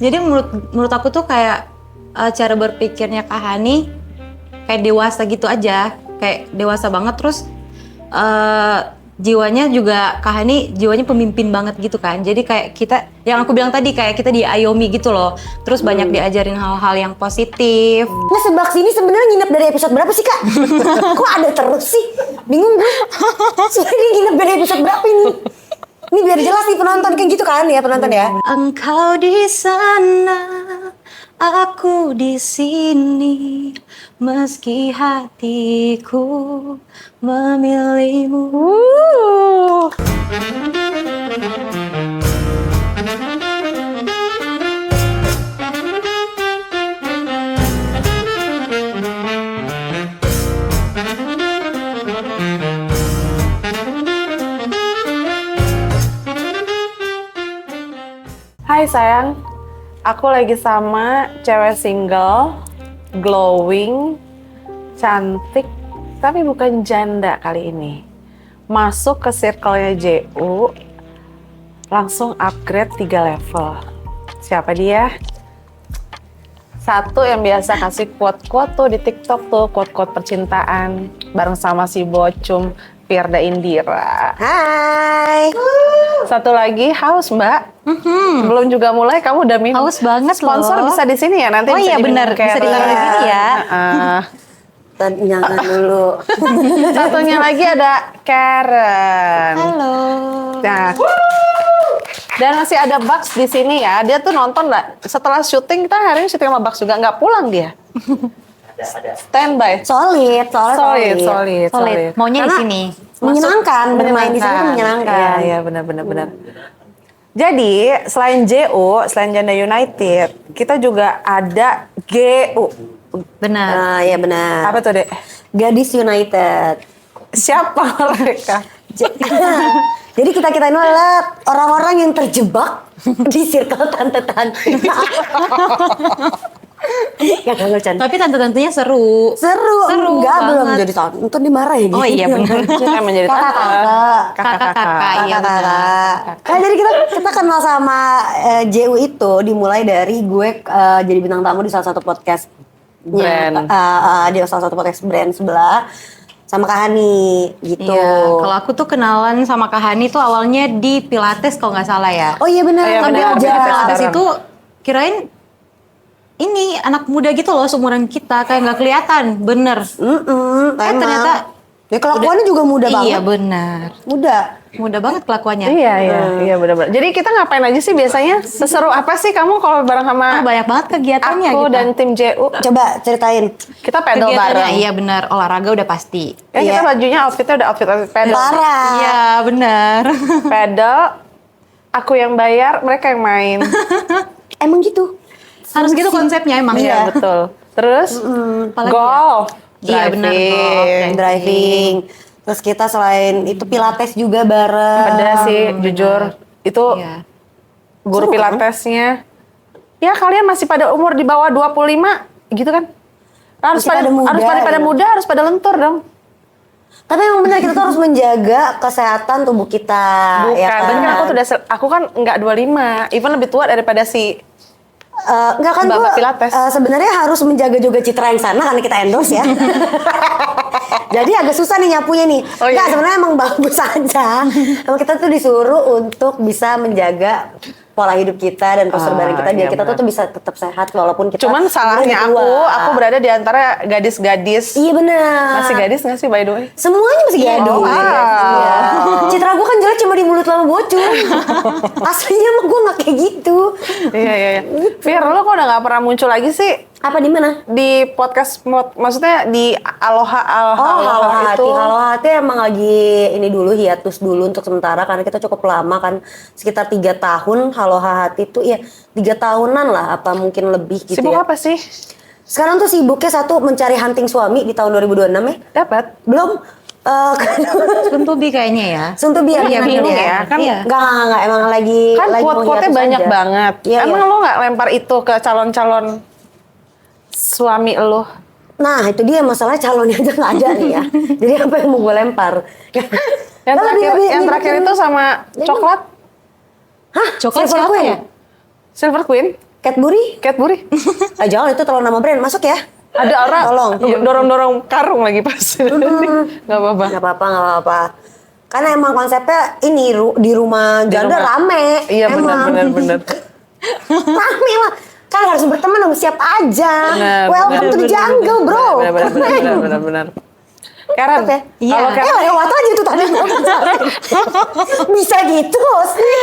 Jadi menurut aku tuh kayak cara berpikirnya Kak Hani kayak dewasa gitu aja, kayak dewasa banget. Terus jiwanya juga Kak Hani jiwanya pemimpin banget gitu kan. Jadi kayak kita, yang aku bilang tadi, kayak kita diayomi gitu loh. Terus banyak diajarin hal-hal yang positif. Nah, Sebak sini sebenarnya nginep dari episode berapa sih, Kak? Kok ada terus sih? Bingung gue. Sebenarnya nginep dari episode berapa ini? Ini biar jelas nih penonton, kayak gitu kan ya penonton ya. Engkau di sana, aku di sini, meski hatiku memilihmu. Hai sayang, aku lagi sama cewek single, glowing, cantik, tapi bukan janda kali ini. Masuk ke circle-nya JU, langsung upgrade 3 level. Siapa dia? Satu yang biasa kasih quote-quote tuh di TikTok tuh, quote-quote percintaan, bareng sama si Bocum, Firda Indira. Hai. Satu lagi, haus Mbak. Belum juga mulai, kamu udah minum. Haus banget Sponsor loh. bisa di sini ya nanti. Oh bisa iya diminum benar, bisa Karen. ditaruh di sini ya. Jangan dulu. Satunya lagi ada Karen. Halo. Nah, dan masih ada Bugs di sini ya. Dia tuh nonton lah. Setelah syuting, kita hari ini syuting sama Bugs juga, nggak pulang dia. Standby. Solid. Solid. Maunya di Karena sini. Menyenangkan, bermain di sini tuh menyenangkan. Iya, benar. Jadi, selain JU, selain Janda United, kita juga ada GU. Benar. Iya benar. Apa tuh, Dek? Gadis United. Siapa mereka? Jadi kita ini adalah orang-orang yang terjebak di circle tante-tante. Ya kan bercanda. Tapi tante-tantenya seru. Seru enggak banget. belum jadi tante. Ntar dimarahin. Oh iya benar. Kita menjadi tante. Kakak-kakak, iya benar. Nah, jadi kita kenal sama JU itu dimulai dari gue jadi bintang tamu di salah satu podcast Brand. di salah satu podcast brand sebelah sama Kak Hani gitu. Iya, kalau aku tuh kenalan sama Kak Hani tuh awalnya di Pilates kalau nggak salah ya. Oh iya benar. Iya, Tapi benar, waktu di benar. Pilates itu kirain ini anak muda gitu loh, seumuran kita, kayak nggak kelihatan, bener. Emang. Ternyata ya kelakuannya juga muda banget. Iya benar, Muda banget kelakuannya. Iya benar-benar. Jadi kita ngapain aja sih biasanya? Seseru apa sih kamu kalau bareng sama Banyak banget kegiatannya aku kita. dan tim JU? Coba ceritain. Kita pedal Kegiatannya, bareng. iya benar, olahraga udah pasti. Ya, kita Iya. bajunya outfitnya udah outfit pedal. Parah. Iya benar. Pedal, aku yang bayar, mereka yang main. Emang gitu. Harus gitu konsepnya emang. Iya betul. Terus Apalagi golf, Iya, benar, driving. golf, Driving. Terus kita selain itu pilates juga bareng. Ada sih, jujur itu Iya. guru pilatesnya. Ya kalian masih pada umur di bawah 25 gitu kan? Harus Masih pada pada muda, harus pada gitu. muda, harus pada lentur dong. Tapi emang benar kita tuh harus menjaga kesehatan tubuh kita. Bukan, Ya kan? kan aku kan enggak 25, even lebih tua daripada si Enggak kan Mbak gue Pilates. sebenarnya harus menjaga juga citra yang sana karena kita endorse ya. Jadi agak susah nih nyapunya nih. Oh, iya. Enggak, sebenarnya emang bagus aja. Emang kita tuh disuruh untuk bisa menjaga pola hidup kita dan postur badan kita biar iya kita benar. tuh bisa tetap sehat walaupun kita Cuman salahnya udah tua. aku berada di antara gadis-gadis. Iya benar. Masih gadis nggak sih by the way? Semuanya masih gadis. wow. Iya. Citra gue kan jelek cuma di mulut lama bocor. Aslinya mah gue nggak kayak gitu. Iya. Fir, lo kok udah nggak pernah muncul lagi sih Apa di mana? di podcast, maksudnya di Aloha Halo itu? hati, halo hati emang lagi ini dulu hiatus dulu untuk sementara karena kita cukup lama kan sekitar 3 tahun halo hati itu ya 3 tahunan lah apa mungkin lebih gitu Sibuk ya. apa sih? Sekarang tuh sibuknya satu mencari hunting suami di tahun 2026 ya. Dapat? Belum Suntubi kayaknya ya. Suntubi ya, Iya, bingung bingung ya. ya. Kan- Iya. Enggak, emang lagi Kan lagi mau quote-quote-nya hiatus banyak aja. banget. Iya, Emang iya. lo nggak lempar itu ke calon-calon suami lo? Nah, itu dia masalahnya calonnya aja nggak ada nih ya. Jadi apa yang mau gue lempar? Yang Lah, terakhir, lebih- yang lebih- terakhir itu sama coklat, Hah? Coklat Silver siapa Queen? ya? Silver Queen. Cadbury? Cadbury. Jangan, itu terlalu nama brand. Masuk ya? Ada orang Tolong. dorong-dorong karung lagi pas. Gak apa-apa. Nggak apa-apa. Karena emang konsepnya ini di rumah janda rame. Iya emang. benar. Rame lah. Kan harus berteman sama siapa aja. Benar, Welcome to the jungle, bro. Benar. Karen, Ya? Iya. kalau Karen lewat aja tuh tadi. Bisa gitu sih.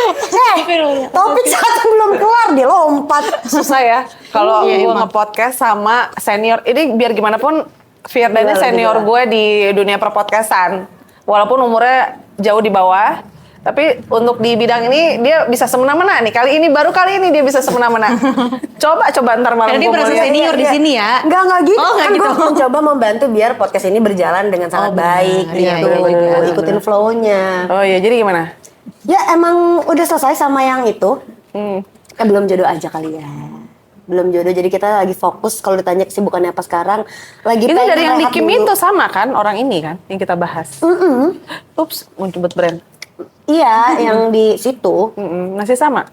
Topik satu belum kelar dia lompat. susah ya kalau gue nge-podcast sama senior. Ini biar gimana pun Firda ini Gila, senior gila. gue di dunia perpodcastan. Walaupun umurnya jauh di bawah, tapi untuk di bidang ini dia bisa semena-mena nih. Baru kali ini dia bisa semena-mena. Coba ntar malam Karena dia gua merasa mau lihat. senior di sini ya. Enggak gitu. Oh, nggak Kan gue gitu. mencoba membantu biar podcast ini berjalan dengan sangat benar. baik Iya, gitu. iya, iya, Ikutin flow-nya. Oh iya, jadi gimana? Ya emang udah selesai sama yang itu. Hmm. Belum jodoh aja kali ya. Belum jodoh, jadi kita lagi fokus. Kalau ditanya kesibukannya apa sekarang, lagi Itu pengen dari yang di rehat Kim dulu. itu sama kan? Orang ini kan yang kita bahas. Ups, mau nyebut brand. Iya, yang di situ. Masih sama?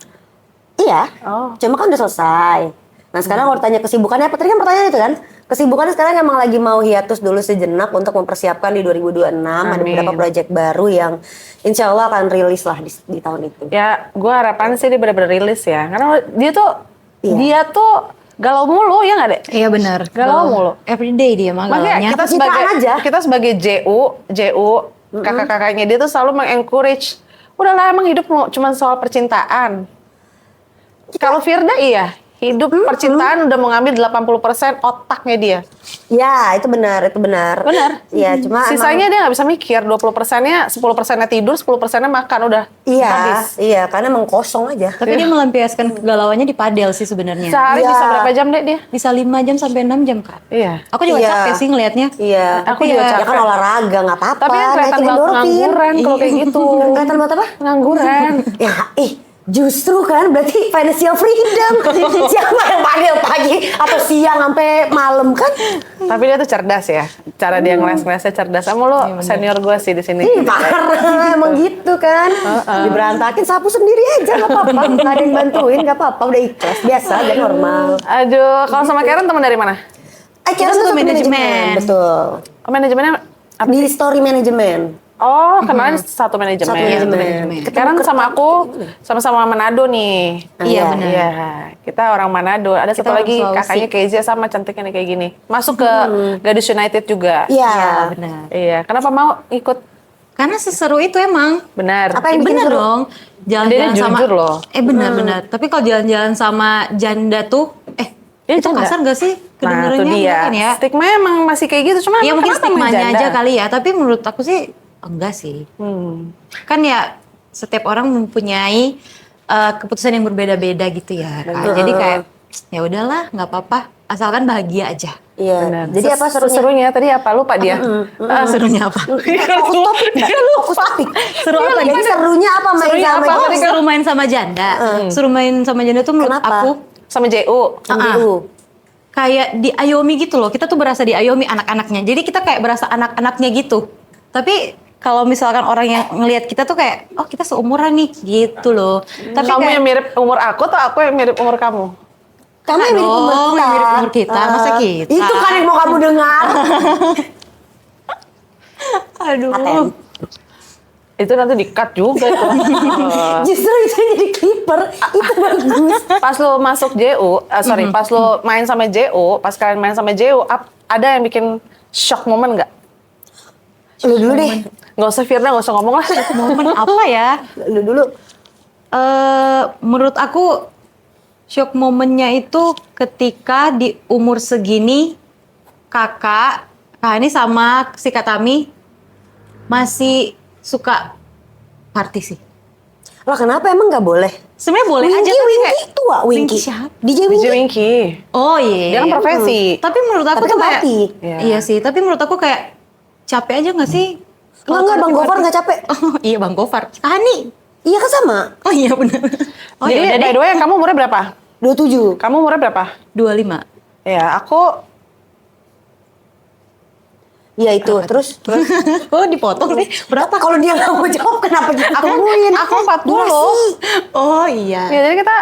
Iya. Oh. Cuma kan udah selesai. Nah sekarang kalau ditanya kesibukannya apa? Tadi kan pertanyaan itu kan. Kesibukannya sekarang emang lagi mau hiatus dulu sejenak untuk mempersiapkan di 2026. Ada Amin. beberapa proyek baru yang insya Allah akan rilis lah di tahun itu. Ya, gue harapan sih dia benar-benar rilis ya. Karena Iya. dia tuh galau mulu ya nggak deh? Iya benar. Galau mulu. Everyday dia mah Makanya galaunya. kita sebagai JU kakak-kakaknya dia tuh selalu mengencourage. Udahlah emang hidup cuma soal percintaan. Kalau Firda iya, hidup percintaan udah mengambil 80% otaknya dia. Ya itu benar. Benar. Iya cuma Sisanya dia nggak bisa mikir, 20%-nya, 10%-nya tidur, 10%-nya makan, udah habis. Iya karena emang kosong aja. Tapi dia melampiaskan kegalauannya di padel sih sebenarnya. Sehari Iya. bisa berapa jam deh dia? Bisa 5 jam sampai 6 jam kan. Iya. Aku juga Iya. capek sih ngelihatnya. Iya. Aku Tapi juga ya- capek. Ya kan olahraga nggak apa-apa. Tapi kan kelihatan naikin banget endorfin. pengangguran kalau kayak gitu. Kelihatan banget apa? Pengangguran. Ya, justru kan berarti financial freedom. Siapa yang panggil pagi atau siang sampai malam kan? Tapi dia tuh cerdas ya. Cara dia ngeles-ngelesnya cerdas. Sama lo senior gue sih di sini. Parah, emang gitu kan. Diberantakin sapu sendiri aja nggak apa-apa. Nggak ada yang bantuin nggak apa-apa. Udah ikhlas biasa aja normal. Aduh, kalau sama Karen teman dari mana? Kita satu masuk manajemen. Betul. Oh, manajemennya apa? Di story management. Oh, kenalnya satu manajemen. Satu manajemen. Karen sama aku sama-sama Manado nih. Iya, benar. Iya, kita orang Manado. Ada satu orang lagi Sulawesi. kakaknya Kezia sama cantiknya nih kayak gini. Masuk ke Gadis United juga. Iya. Iya benar. Iya, kenapa mau ikut? Karena seseru itu emang. Benar. Apa yang bikin Bener seru? dong. Dia Jalan-jalan sama. jujur loh. Benar-benar. Tapi kalau jalan-jalan sama janda tuh, Dia itu janda. kasar gak sih? Nah, itu Kedengarannya dia. kan ya. Stigma emang masih kayak gitu. Cuma Iya mungkin kenapa main stigmanya janda? aja kali ya. Tapi menurut aku sih enggak sih. Kan ya setiap orang mempunyai keputusan yang berbeda-beda gitu ya. Kak. Jadi kayak ya udahlah nggak apa-apa. Asalkan bahagia aja. Iya. Benar. Jadi apa serunya? Serunya tadi apa? Lupa dia. Serunya apa? Fokus topik. Fokus topik. Seru apa Jadi nih? serunya apa main Serunya sama apa? itu? Tadi Seru main sama janda. Seru main sama janda tuh menurut Kenapa? aku Sama JU. MDU. kayak diayomi gitu loh. Kita tuh berasa diayomi anak-anaknya. Jadi kita kayak berasa anak-anaknya gitu. Tapi kalau misalkan orang yang ngelihat kita tuh kayak, oh kita seumuran nih gitu loh. Tapi Kamu kayak, yang mirip umur aku atau aku yang mirip umur kamu? Kamu yang mirip umur dong, kita. yang mirip umur kita. Masa kita? Itu kan yang mau kamu dengar. aduh. ATM. Itu nanti di-cut juga itu. Justru itu jadi clipper. Itu bagus. Pas lo masuk JU, pas lo main sama JU, pas kalian main sama JU, ada yang bikin shock moment nggak? Lu dulu deh. Nggak usah Firda, nggak usah ngomong lah. Momen apa ya? Lu dulu. Menurut aku shock momennya itu ketika di umur segini kakak ini sama si Katami masih suka party sih. Lah kenapa emang nggak boleh? Sebenarnya boleh aja tapi Winky kayak tua, Winky. siapa? DJ DJ Winky. Winky. Oh iya. Dia kan profesi. Tapi menurut aku Tapi tuh kan kayak party. Iya. iya sih, tapi menurut aku kayak capek aja nggak sih? Enggak, Bang Gofar nggak capek. Oh iya Bang Gofar. Hani. Iya kan sama. Oh iya benar. Oh Jadi iya by the way, kamu umurnya berapa? 27. Kamu umurnya berapa? 25. Ya, aku Iya itu. Terus Oh dipotong sih. Berapa? kalau dia nggak mau jawab kenapa aku ditungguin? aku 40. Durasi. Oh iya. Ya, jadi kita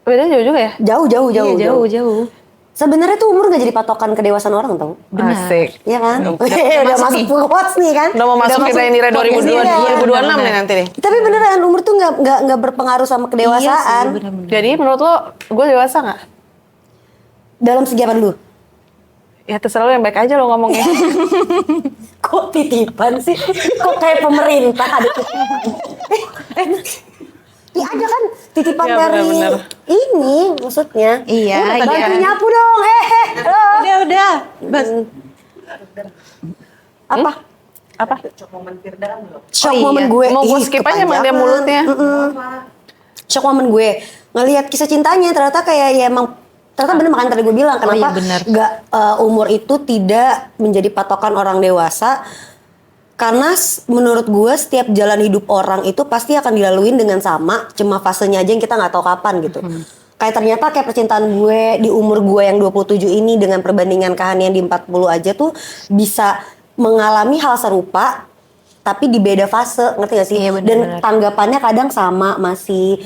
Bedanya jauh juga ya? Jauh. Iya, jauh. Sebenarnya tuh umur gak jadi patokan kedewasaan orang tau. Benar. Asik. Iya kan? Udah Udah masuk masuk nih. quotes nih kan? Udah mau masuk Firda Indira podcast ini kan? 2026 nih nanti nih. Tapi beneran umur tuh nggak berpengaruh sama Iya sih, kedewasaan. benar-benar. Jadi menurut lo gue dewasa nggak? Dalam segi apa dulu? Ya terserah lo yang baik aja lo ngomongnya. Kok titipan sih? Kok kayak pemerintah ada titipan? Ya ada kan titipan Ya, dari benar-benar. ini maksudnya. Iya, Udah, iya. bantu nyapu dong. Halo. Udah. Bas. Apa? Apa? Shock Oh, iya. moment gue. Mau gue Ih, skip aja emang dia kepanjangan. mulutnya. Shock moment gue. Ngelihat kisah cintanya ternyata kayak ya emang ternyata bener makanya tadi gue bilang kenapa iya, bener. nggak umur itu tidak menjadi patokan orang dewasa. Karena menurut gue setiap jalan hidup orang itu pasti akan dilaluin dengan sama, cuma fasenya aja yang kita nggak tahu kapan gitu. Kayak ternyata kayak percintaan gue di umur gue yang 27 ini dengan perbandingan Kahanian di 40 aja tuh bisa mengalami hal serupa tapi di beda fase, ngerti gak sih? Iya, Dan benar-benar. tanggapannya kadang sama, masih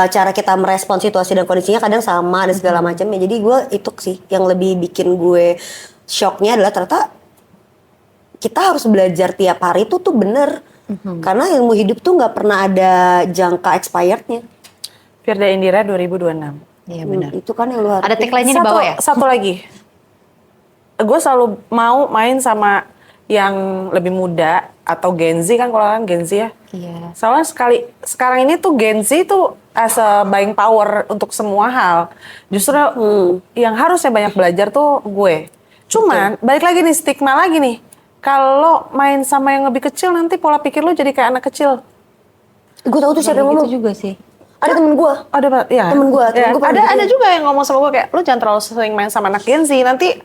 cara kita merespon situasi dan kondisinya kadang sama dan segala macamnya. Jadi gue itu sih yang lebih bikin gue shocknya adalah ternyata kita harus belajar tiap hari tuh bener. Karena ilmu hidup tuh nggak pernah ada jangka expirednya. Firda Indira 2026. Iya benar. Itu kan yang lu harus. Ada tagline-nya di bawah ya? Satu lagi. Gue selalu mau main sama yang lebih muda atau Gen Z kan, kalau kan Gen Z ya. Iya. Soalnya sekarang ini tuh Gen Z tuh as a buying power untuk semua hal. Justru yang harusnya banyak belajar tuh gue. Cuman balik lagi nih, stigma lagi nih. Kalau main sama yang lebih kecil nanti pola pikir lu jadi kayak anak kecil. Gue tahu tuh siapa yang ngomong. Gitu juga sih. Ada temen gue. Ada ya. Temen gua Ya, pernah ada gitu. juga yang ngomong sama gue kayak lu jangan terlalu sering main sama anak Gen Z, nanti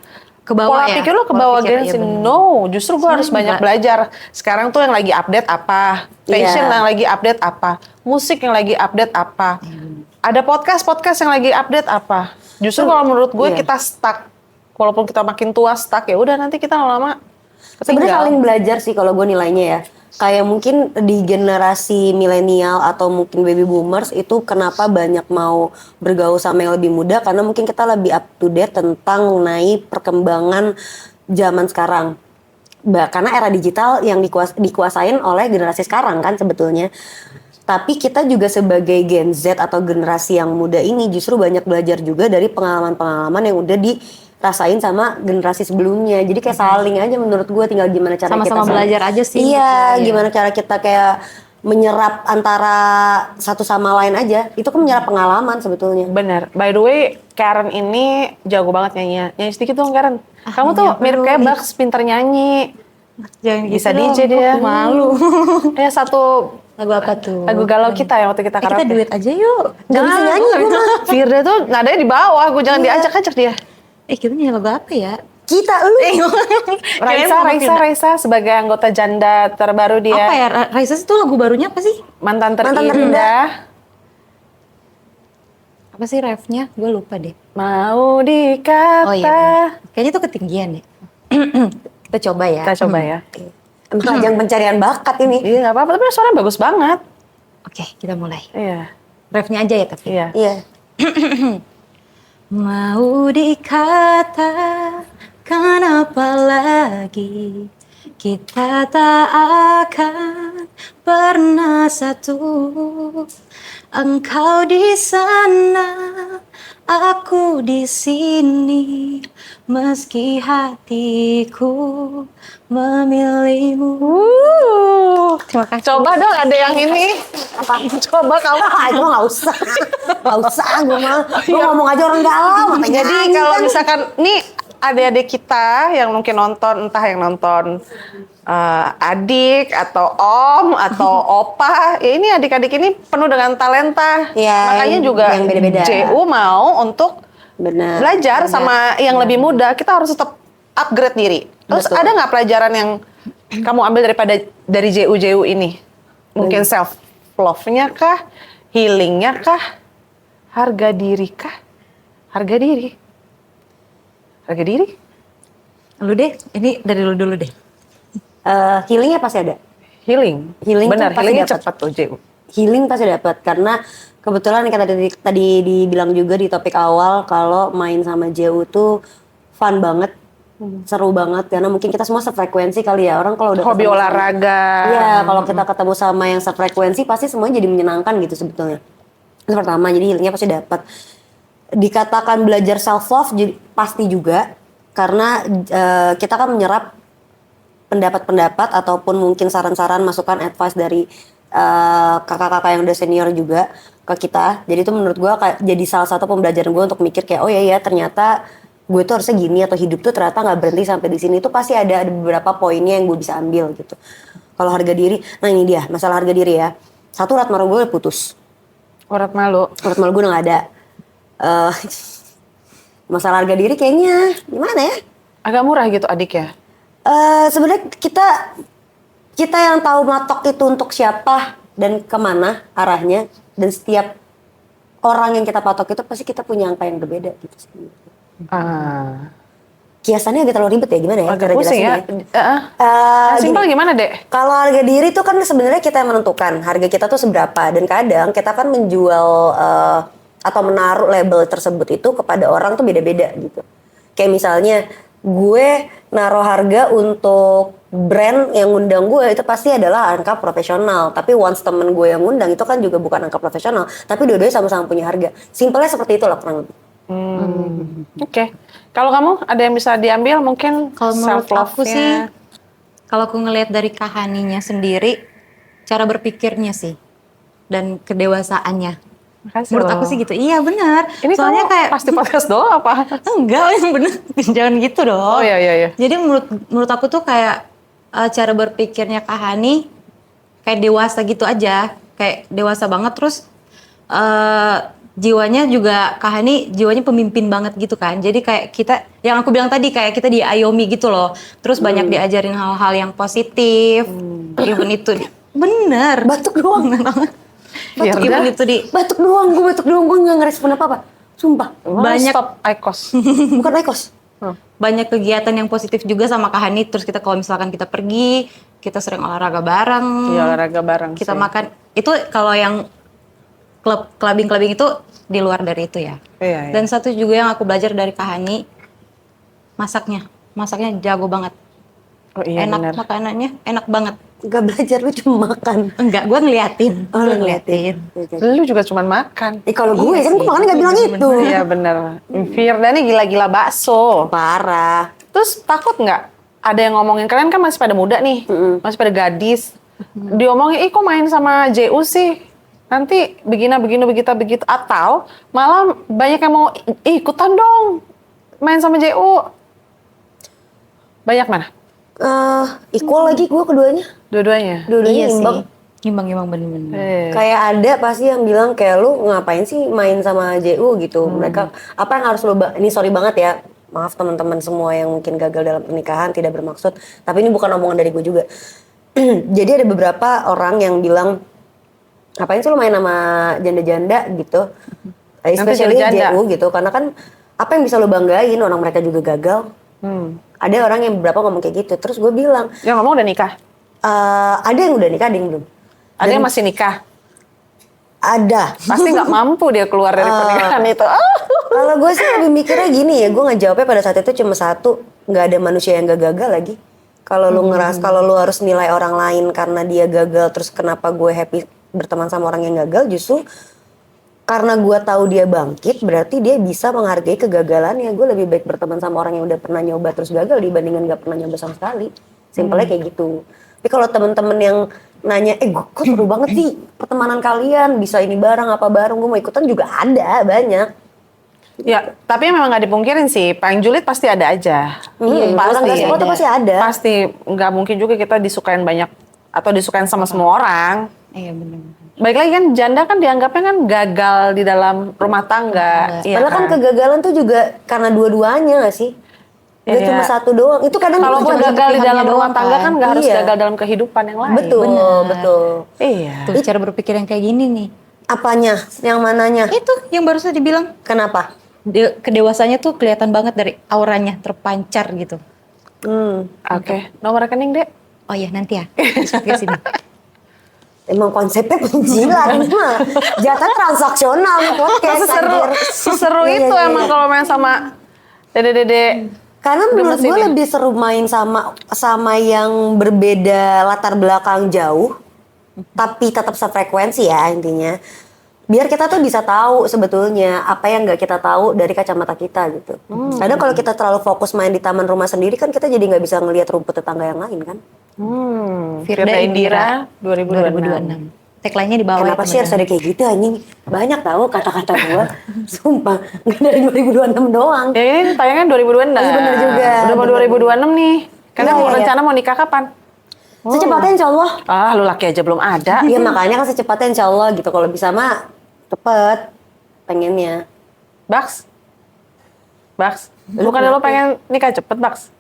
Kebawa pola ya? pikir lu ke Pola bawah pikir, Gen Z. iya bener. No, justru gue harus banyak enggak. belajar. Sekarang tuh yang lagi update apa? Fashion Iya. yang lagi update apa? Musik yang lagi update apa? Ada podcast yang lagi update apa? Justru kalau menurut gue Iya. kita stuck. Walaupun kita makin tua stuck, ya udah nanti kita lama-lama Sebenarnya ketinggal. saling belajar sih kalau gue nilainya ya. Kayak mungkin di generasi milenial atau mungkin baby boomers itu kenapa banyak mau bergaul sama yang lebih muda karena mungkin kita lebih up to date tentang mengenai perkembangan zaman sekarang. Karena era digital yang dikuasain oleh generasi sekarang kan sebetulnya. Tapi kita juga sebagai Gen Z atau generasi yang muda ini justru banyak belajar juga dari pengalaman-pengalaman yang udah dirasain sama generasi sebelumnya. Jadi kayak saling aja menurut gue, tinggal gimana cara kita Sama-sama belajar aja sih. Iya, Iya. gimana cara kita kayak menyerap antara satu sama lain aja. Itu kan menyerap pengalaman sebetulnya. Bener. By the way, Karen ini jago banget nyanyinya. Nyanyi sedikit dong, Karen. Kamu tuh nyanyi apa mirip dong? kayak Bugs, pinter nyanyi. Jangan Bisa gitu DJ dong, dia. aku malu. Satu Lagu apa tuh? lagu galau kita yang waktu kita Kita karaoke. duet aja yuk. Gak bisa nyanyi gue mah. Firda tuh nadanya di bawah, gue jangan diajak-ajak dia. Kita nyanyi lagu apa ya? Kita lu Raisa sebagai anggota janda terbaru dia. Apa ya? Raisa itu lagu barunya apa sih? Mantan Mantan terindah. terindah. Apa sih refnya? Gue lupa deh. Mau dikata. Oh iya. bener. Kayaknya itu ketinggian ya. Kita coba ya. Kita coba ya. emang ajang pencarian bakat ini. Iya nggak apa-apa, tapi suaranya bagus banget. Oke, kita mulai. Iya. Refnya aja ya tapi. Iya. Iya. Mau dikatakan apa lagi, kita tak akan pernah satu. Engkau di sana, aku di sini, meski hatiku memilihmu. Terima kasih. Coba dong ada yang ini. Coba kamu. Itu mah gak usah. Gak usah gue mah. Gue ngomong aja orang galau. apa Jadi nyanyi kalau kan. misalkan nih adik-adik kita yang mungkin nonton, entah yang nonton adik atau om atau opa, ya ini adik-adik ini penuh dengan talenta. Iya, Makanya yang- juga yang beda-beda. JU mau untuk Benar. belajar sama yang lebih muda, kita harus tetap upgrade diri. Terus Betul. ada nggak pelajaran yang kamu ambil dari JU ini? Mungkin self love-nya kah, healing-nya kah, harga diri kah? Harga diri. Harga diri? Lu deh, ini dari lu dulu deh. Healingnya pasti ada. Healing. Healing tuh Benar, pasti healingnya dapat. cepat tuh JU. healing pasti dapat karena kebetulan yang tadi dibilang juga di topik awal kalau main sama JU tuh fun banget, seru banget karena mungkin kita semua sefrekuensi kali ya. Orang kalau udah Hobi ketemu olahraga. Iya, kalau kita ketemu sama yang sefrekuensi pasti semuanya jadi menyenangkan gitu sebetulnya. Itu pertama, jadi healingnya pasti dapat. Dikatakan belajar self love pasti juga karena kita kan menyerap pendapat-pendapat ataupun mungkin saran-saran, masukan, advice dari kakak-kakak yang udah senior juga ke kita. Jadi itu menurut gue jadi salah satu pembelajaran gue untuk mikir kayak oh ya ternyata gue tuh harusnya gini atau hidup tuh ternyata nggak berhenti sampai di sini. Itu pasti ada beberapa poinnya yang gue bisa ambil gitu. Kalau harga diri, nah ini dia masalah harga diri ya. Satu, urat malu gue putus. Urat malu. Urat malu gue udah nggak ada. Masalah harga diri kayaknya gimana ya? Agak murah gitu adik ya. Sebenarnya kita yang tahu matok itu untuk siapa dan kemana arahnya, dan setiap orang yang kita patok itu pasti kita punya angka yang berbeda gitu sih. Kiasannya agak terlalu ribet ya, gimana ya? Agak pusing ya. Simpel gimana dek? Kalau harga diri itu kan sebenarnya kita yang menentukan harga kita tuh seberapa, dan kadang kita kan menjual atau menaruh label tersebut itu kepada orang tuh beda-beda gitu. Kayak misalnya gue naruh harga untuk brand yang ngundang gue itu pasti adalah angka profesional. Tapi once temen gue yang ngundang itu kan juga bukan angka profesional. Tapi dua-duanya sama-sama punya harga. Simpelnya seperti itu lah kurang lebih. Oke. Kalau kamu ada yang bisa diambil mungkin Kalau menurut self aku sih, kalau aku ngelihat dari Kahaninya sendiri, cara berpikirnya sih dan kedewasaannya. Makasih Menurut loh. aku sih gitu. Iya benar. Ini Soalnya kamu kayak pasti podcast doang apa? enggak yang bener. Jangan gitu dong. Oh iya. Jadi menurut aku tuh kayak cara berpikirnya Kahani kayak dewasa gitu aja, kayak dewasa banget. Terus jiwanya juga Kahani jiwanya pemimpin banget gitu kan. Jadi kayak kita yang aku bilang tadi kayak kita diayomi gitu loh. Terus banyak diajarin hal-hal yang positif. Even itu bener. Batuk doang. Even itu Batuk doang, gue nggak ngerespon apa-apa. Sumpah. Banyak- Stop Icos. Bukan Aikos. banyak kegiatan yang positif juga sama Kahani. Terus kita kalau misalkan kita pergi, kita sering olahraga bareng. Iya olahraga bareng. Kita sih. makan. Itu kalau yang clubbing itu di luar dari itu ya. Iya. Dan satu juga yang aku belajar dari Kahani, masaknya jago banget. Oh iya Enak benar. makanannya, enak banget. Gak belajar, lu cuma makan. Enggak, gue ngeliatin. Oh, Gua lu ngeliatin. Lu juga cuma makan. Kalau gue Iya kan sih, gue makannya gak bilang itu. Iya benar. Firda nih gila-gila bakso. Parah. Terus takut nggak? Ada yang ngomongin kalian kan masih pada muda nih, masih pada gadis. Diomongin, kok main sama JU sih? Nanti begini begitu. Atau malah banyak yang mau ikutan dong main sama JU. Banyak mana? Equal lagi gue keduanya. Dua-duanya. Dua-duanya Iya sih. imbang. Imbang bener-bener. Kayak ada pasti yang bilang kayak lu ngapain sih main sama JU gitu. Mereka apa yang harus lu ini sorry banget ya. Maaf teman-teman semua yang mungkin gagal dalam pernikahan, tidak bermaksud. Tapi ini bukan omongan dari gue juga. Jadi ada beberapa orang yang bilang ngapain sih lu main sama janda-janda gitu. Especially jadi janda. JU gitu. Karena kan apa yang bisa lu banggain, orang mereka juga gagal. Ada orang yang beberapa ngomong kayak gitu. Terus gue bilang, Yang ngomong udah nikah. ada yang udah nikah, ada yang belum. Ada yang masih nikah. Ada. Pasti nggak mampu dia keluar dari pernikahan itu. Kalau gue sih lebih mikirnya gini ya, gue ngejawabnya pada saat itu cuma satu, nggak ada manusia yang gak gagal lagi. Kalau lu kalau lu harus nilai orang lain karena dia gagal, terus kenapa gue happy berteman sama orang yang gagal, justru karena gue tahu dia bangkit, berarti dia bisa menghargai kegagalannya. Gue lebih baik berteman sama orang yang udah pernah nyoba terus gagal dibandingkan gak pernah nyoba sama sekali. Simpelnya kayak gitu. Tapi kalau temen-temen yang nanya, kok seru banget sih pertemanan kalian, bisa ini bareng, apa bareng, gue mau ikutan juga ada, banyak. Ya, tapi memang nggak dipungkirin sih, paling julid pasti ada aja. Orang gak semua tuh pasti ada. Pasti nggak mungkin juga kita disukain banyak atau disukain sama semua orang. Iya bener. Baik lagi kan janda kan dianggapnya kan gagal di dalam rumah tangga. Iya Padahal kan kegagalan tuh juga karena dua-duanya gak sih? Gak Iya. cuma satu doang. Itu kadang Kalau cuma gagal di dalam pilihannya rumah doang tangga kan. kan nggak harus Iya. gagal dalam kehidupan yang lain. betul, betul. Iya. Tuh cara berpikir yang kayak gini nih. Apanya? Yang mananya? Itu yang barusan dibilang. Kenapa? Kedewasanya tuh kelihatan banget dari auranya, terpancar gitu. Oke. Nomor rekening dek? Oh iya nanti ya. Di podcast ini. Emang konsepnya penjilat ini mah. Jatah transaksional nih podcast. Seseru Iya, itu iya, emang iya. kalau main sama dede-dede. Karena menurut Gemes gue ini. lebih seru main sama yang berbeda latar belakang jauh, tapi tetap sefrekuensi ya intinya. Biar kita tuh bisa tahu sebetulnya apa yang nggak kita tahu dari kacamata kita gitu. Kadang kalau kita terlalu fokus main di taman rumah sendiri kan kita jadi nggak bisa ngelihat rumput tetangga yang lain kan. Firda Indira 2026. Tagline-nya di bawah. Kenapa ya, sih harus ada kayak gitu anjing? Banyak tahu kata-kata gua. Sumpah, nggak dari 2026 doang. Ya ini tayangan 2026. Iya, bener juga. Udah mau 2026 nih. Karena Iya, mau iya, rencana mau nikah kapan? Secepatnya insya Allah. Ah, lu laki aja belum ada. Iya makanya kan secepatnya insya Allah gitu. Kalau bisa mah cepet pengennya. Baks. Bukannya lo pengen nikah cepet, Baks?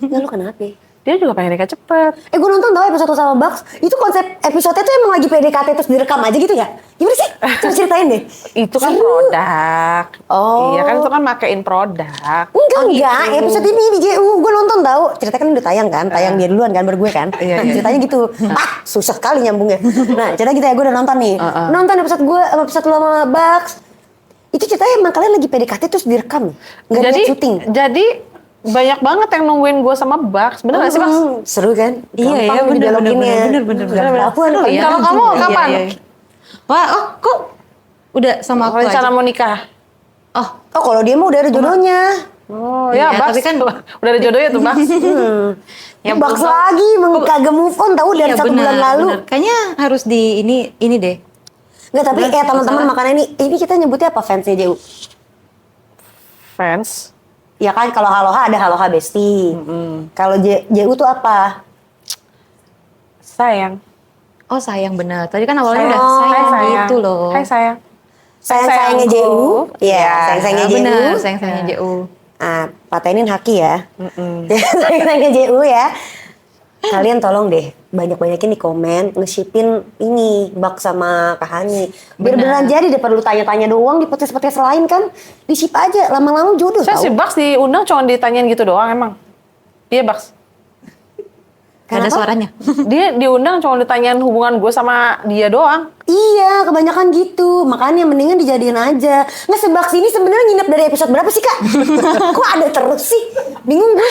Ya lu kenapa? Dia juga pengen nikah cepet. Gue nonton tau episode sama Bugs. Itu konsep episode tuh emang lagi PDKT terus direkam aja gitu ya? Gimana sih? Coba ceritain deh. Itu kan Seru. produk. Oh. Iya kan itu kan makein produk. Enggak. Episode ini di JU. Gue nonton tau. Ceritanya kan udah tayang kan. Tayang dia duluan kan baru gue kan. Iya, iya. Ceritanya gitu. Susah sekali nyambungnya. Nah cerita gitu ya. Gue udah nonton nih. Nonton episode gue sama episode lo sama Bugs. Itu ceritanya emang kalian lagi PDKT terus direkam. Nggak ada syuting. Jadi banyak banget yang nungguin gue sama Baks. Bener gak sih, Baks? Seru kan? Iya, iya, Gampang bener, dibelokinnya. bener. Aku Seru ya. Kalau kamu Iya, kapan? iya. Wah, kok udah sama aku Rencana aja? mau nikah? Oh, Oh kalau dia mah udah ada jodohnya. Oh Iya, ya, Baks. tapi kan udah ada jodohnya tuh, Baks. Ya Bugs lagi kagak move on tahu dari iya, 1 bulan lalu. bener. Kayaknya harus di ini deh. Enggak tapi teman-teman makanya ini kita nyebutnya apa fansnya JU? Fans. Ya kan kalau Haloha ada Haloha Besti. Kalau JU tuh apa? Sayang. Oh sayang bener. Tadi kan awalnya udah Oh, sayang Hai, gitu loh. Hai sayang. Sayang-sayangnya Sayangku. JU. Iya, sayang-sayangnya JU. Bener, sayang-sayangnya JU. Ah, patenin Haki ya. Sayang-sayangnya JU ya. Kalian tolong deh banyak-banyakin di komen nge-shipin ini Bak sama Kak Hani. Biar beneran jadi deh perlu tanya-tanya doang di podcast-podcast lain kan. Di-ship aja lama-lama jodoh Saya si tau. Baks diundang cuma ditanyain gitu doang emang. Dia Baks. Gak ada Kenapa? suaranya. Dia diundang cuma ditanyain hubungan gue sama dia doang. Iya, kebanyakan gitu. Makanya mendingan dijadiin aja. Nggak Sebaks ini sebenarnya nginep dari episode berapa sih, Kak? Kok ada terus sih? Bingung gue.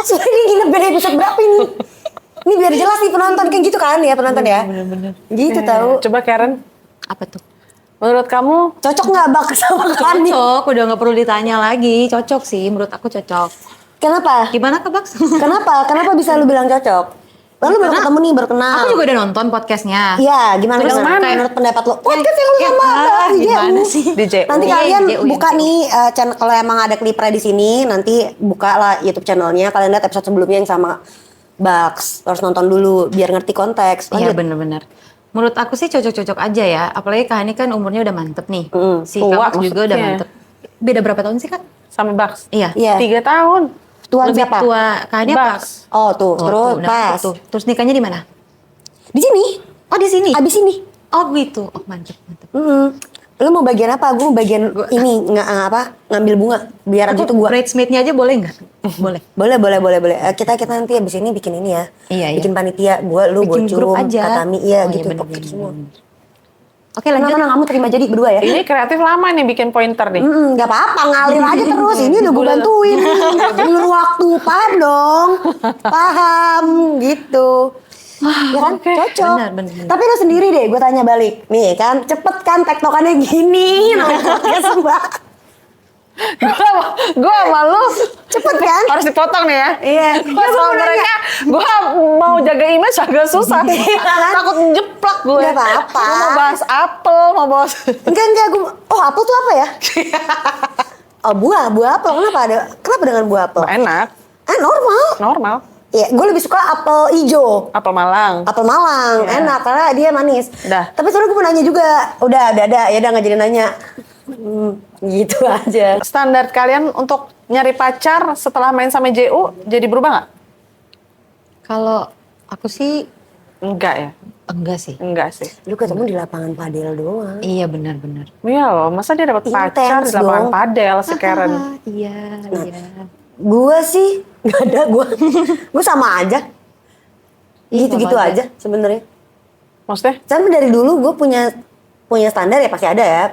Sebenarnya dia nginep dari episode berapa ini? Ini biar jelas nih penonton kayak gitu kan ya penonton ya. Bener-bener. Gitu tahu. Coba Karen, Apa tuh? menurut kamu Cocok nggak Bak sama Kak Hani? Cocok, udah gak perlu ditanya lagi. Cocok sih, menurut aku cocok. Kenapa? Gimana Kak Baks? Kenapa? Kenapa bisa lu bilang cocok? Lalu baru ketemu nih, baru kenal. Aku juga udah nonton podcastnya. Iya, gimana? Terus gimana? mana? Menurut pendapat lo? Podcast yang lu sama Bak di gimana JU. sih? di JU? Nanti Iya, kalian JU yang buka JU. nih channel kalau emang ada klipnya di sini nanti buka lah YouTube channelnya kalian lihat episode sebelumnya yang sama Bugs harus nonton dulu biar ngerti konteks. Iya Lanjut. bener-bener. Menurut aku sih cocok-cocok aja ya. Apalagi Kak Hani kan umurnya udah mantep nih. Si Tua Kak Baks juga udah maksudnya. mantep. Beda berapa tahun sih Kak? sama Baks? Iya. Iya. 3 tahun. Tuan Lebih siapa? tua Kak Hani apa? Baks. Oh tuh, Oh, terus tuh, udah pas. mantep tuh. Terus nikahnya di mana? Di sini. Oh di sini. Abis ini. Oh gitu. Oh mantep mantep. Lu mau bagian apa? Gue mau bagian ini ngambil bunga biar abis itu gua. Bridesmaid-nya aja boleh nggak? Boleh. Boleh. Kita nanti abis ini bikin ini ya. Iya, iya. Bikin panitia, gua lu Bikin Bocung, grup aja. Katami, iya Oh, iya, gitu. bener, Pokoknya bener, semua. Oke lanjut. Tenang, kamu terima jadi berdua ya. Ini kreatif lama nih bikin pointer nih. Gak apa-apa, ngalir aja terus. Ini udah gue bantuin. Ulur waktu, paham dong. Paham, gitu. Ya kan, Oke. cocok. Bener. Tapi lu sendiri deh, gue tanya balik. Nih kan, cepet kan tektokannya gini. Namanya podcast Mbak. Gue sama lu Cepet kan? harus dipotong nih ya. Iya. Gua Ya, sama gua mau mereka, gue mau jaga image agak susah. kan? Takut jeplak gue. Nggak apa-apa. Gue mau bahas apel, mau bahas... Enggak. Oh, apel tuh apa ya? Oh, buah apel. Kenapa dengan buah apel? Enak, Normal. normal. Iya, gue lebih suka apel hijau. Apel Malang. Apel Malang, Iya. enak karena dia manis. Dah. Tapi sebenernya gue mau nanya juga. Udah, ya udah nggak jadi nanya. Gitu aja. Standar kalian untuk nyari pacar setelah main sama JU jadi berubah nggak? Kalau aku sih Enggak ya, enggak sih. enggak sih. Lu ketemu di lapangan padel doang. Iya benar-benar. Iya loh, masa dia dapat pacar Intens di lapangan dong. padel si Karen? Iya. Gue sih nggak ada gue. Gue sama aja. Iya, Gitu-gitu sama aja sebenarnya. Maksudnya? Sama dari dulu gue punya standar ya, pasti ada ya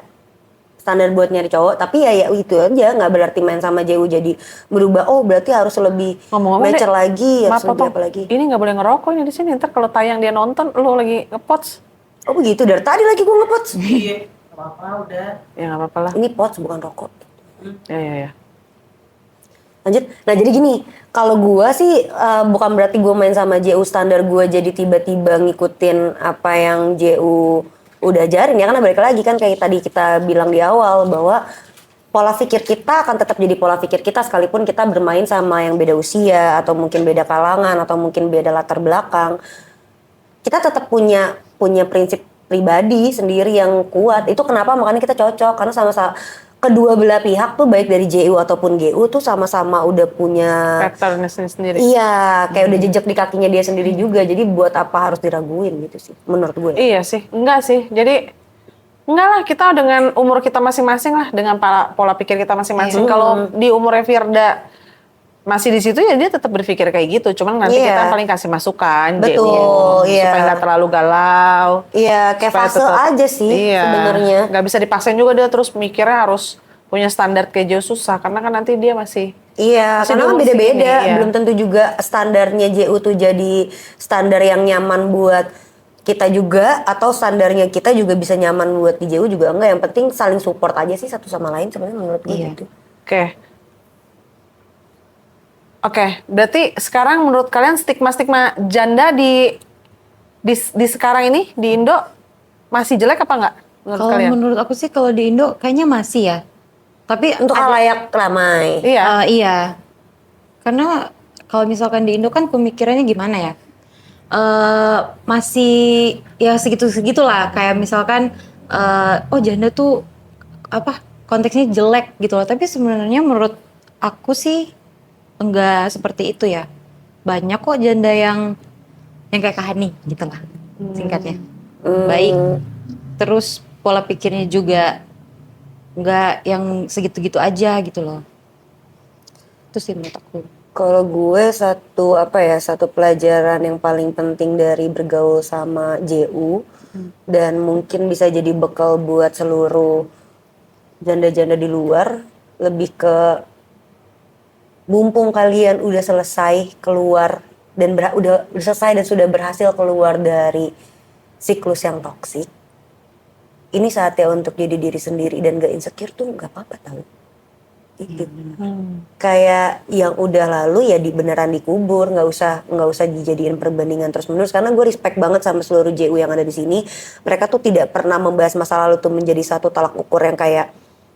standar buat nyari cowok, tapi ya itu aja, nggak berarti main sama JU jadi berubah. Oh berarti harus lebih Ngomong-ngomong mature Dek, lagi, harus maaf, lebih Papa. apa lagi. Ini nggak boleh ngerokok ini di sini. Ntar kalau tayang dia nonton, lu lagi ngepots. Oh begitu, dari tadi lagi gue ngepots. Iya, nggak apa-apa udah. Ya nggak apa-apa lah. Ini pots bukan rokok. Ya. Lanjut. Nah jadi gini, kalau gue sih bukan berarti gue main sama JU standar gue jadi tiba-tiba ngikutin apa yang JU udah ajarin ya, karena balik lagi kan kayak tadi kita bilang di awal bahwa pola pikir kita akan tetap jadi pola pikir kita sekalipun kita bermain sama yang beda usia atau mungkin beda kalangan atau mungkin beda latar belakang. Kita tetap punya prinsip pribadi sendiri yang kuat. Itu kenapa makanya kita cocok, karena sama-sama kedua belah pihak tuh baik dari JU ataupun GU tuh sama-sama udah punya Patternnya sendiri. iya, kayak udah jejak di kakinya dia sendiri juga. Jadi buat apa harus diraguin gitu sih menurut gue. Iya sih, enggak sih. Jadi enggak lah, kita dengan umur kita masing-masing lah, dengan pola pikir kita masing-masing. Kalau di umurnya Firda masih di situ ya dia tetap berpikir kayak gitu. Cuman nanti Iya. kita paling kasih masukan, Betul, iya. supaya nggak terlalu galau. Iya, kayak Supaya fase tetap- aja sih iya. sebenarnya. Nggak bisa dipaksain juga dia terus mikirnya harus punya standar kayak jauh susah, karena kan nanti dia masih Iya, Masih karena kan di umur beda-beda. segini, iya. Belum tentu juga standarnya JU tuh jadi standar yang nyaman buat kita juga, atau standarnya kita juga bisa nyaman buat di JU juga enggak. Yang penting saling support aja sih satu sama lain sebenarnya menurut gue Iya. gitu. Oke, berarti sekarang menurut kalian stigma-stigma janda di sekarang ini di Indo masih jelek apa enggak menurut Kalau kalian? menurut aku sih kalau di Indo kayaknya masih ya. Tapi Untuk halayak ramai. Iya. Iya. Karena kalau misalkan di Indo kan pemikirannya gimana ya? Masih ya segitu-segitu lah. Kayak misalkan oh janda tuh apa konteksnya jelek gitu loh. Tapi sebenarnya menurut aku sih enggak seperti itu ya. Banyak kok janda yang kayak Kak Hani gitu lah. Singkatnya. Baik. Terus pola pikirnya juga nggak yang segitu-gitu aja gitu loh. Itu sih menurut aku. Kalau gue satu pelajaran yang paling penting dari bergaul sama JU dan mungkin bisa jadi bekal buat seluruh janda-janda di luar, lebih ke mumpung kalian udah selesai keluar dan udah selesai dan sudah berhasil keluar dari siklus yang toksik. Ini saatnya untuk jadi diri sendiri dan gak insecure tuh gak apa-apa tau. Gitu. Kayak yang udah lalu ya beneran dikubur, nggak usah dijadiin perbandingan terus menerus, karena gue respect banget sama seluruh JU yang ada di sini. Mereka tuh tidak pernah membahas masa lalu tuh menjadi satu tolak ukur yang kayak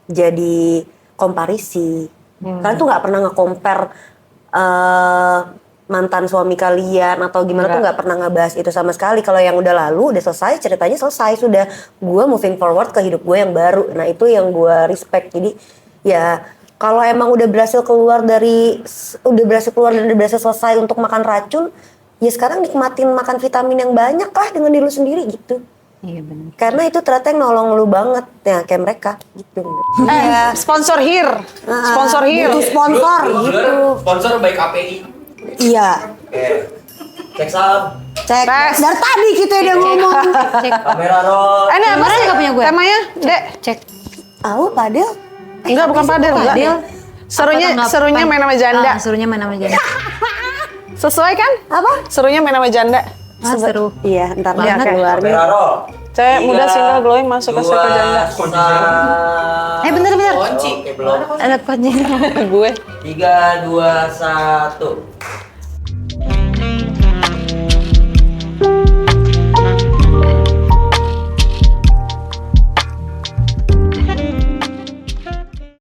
jadi komparisi. Kalian tuh nggak pernah nge-compare mantan suami kalian atau gimana tuh nggak pernah ngebahas itu sama sekali. Kalau yang udah lalu udah selesai, ceritanya selesai, sudah gue moving forward ke hidup gue yang baru. Nah itu yang gue respect. Jadi ya kalau emang udah berhasil keluar dan udah berhasil selesai untuk makan racun, ya sekarang nikmatin makan vitamin yang banyak lah dengan diri lu sendiri gitu. Iya benar. Karena itu ternyata yang nolong lu banget ya kayak mereka gitu. Sponsor here. Sponsor here. Butuh sponsor gitu. Sponsor baik KPI. Iya. Oke. Cek sab. Cek. Tes. Dari tadi kita dia ngomong. Cek. Kamera roll. Ini apa Kamera sih nggak punya gue. temanya, Dek? Cek. Padel. Enggak, bukan padel. Padel. Serunya Apa serunya tanggapan? main sama janda. Serunya main sama janda. Sesuai kan? Apa? Serunya main sama janda. Seru. Iya, ntar Iya, lihat oke. keluarnya. Kamera roll. Cewek muda single glowing masuk ke circle janda. Bentar. Kunci. Oke, belum. Ada kuncinya. Gue. 3, 2, 1.